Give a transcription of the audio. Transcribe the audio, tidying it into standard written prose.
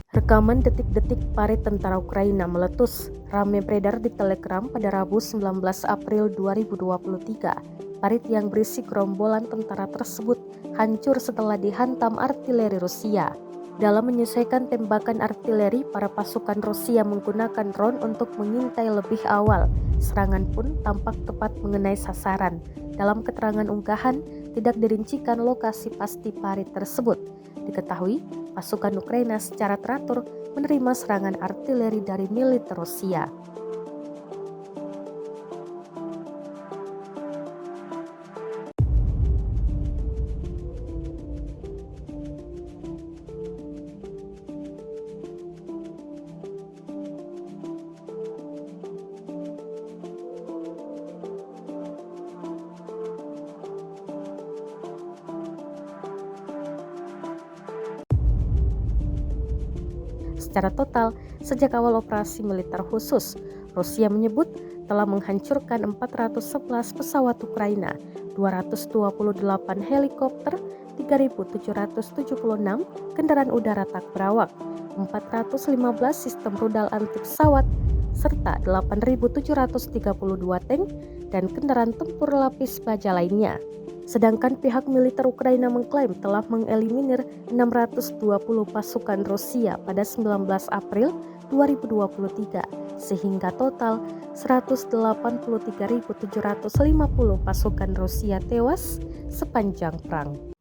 Rekaman detik-detik parit tentara Ukraina meletus ramai beredar di Telegram pada Rabu 19 April 2023. Parit yang berisi gerombolan tentara tersebut hancur setelah dihantam artileri Rusia. Dalam menyelesaikan tembakan artileri, para pasukan Rusia menggunakan drone untuk mengintai lebih awal. Serangan pun tampak tepat mengenai sasaran. Dalam keterangan unggahan, tidak dirincikan lokasi pasti parit tersebut. Diketahui, pasukan Ukraina secara teratur menerima serangan artileri dari militer Rusia. Secara total, sejak awal operasi militer khusus, Rusia menyebut telah menghancurkan 411 pesawat Ukraina, 228 helikopter, 3.776 kendaraan udara tak berawak, 415 sistem rudal anti pesawat, serta 8.732 tank dan kendaraan tempur lapis baja lainnya. Sedangkan pihak militer Ukraina mengklaim telah mengeliminir 620 pasukan Rusia pada 19 April 2023, sehingga total 183.750 pasukan Rusia tewas sepanjang perang.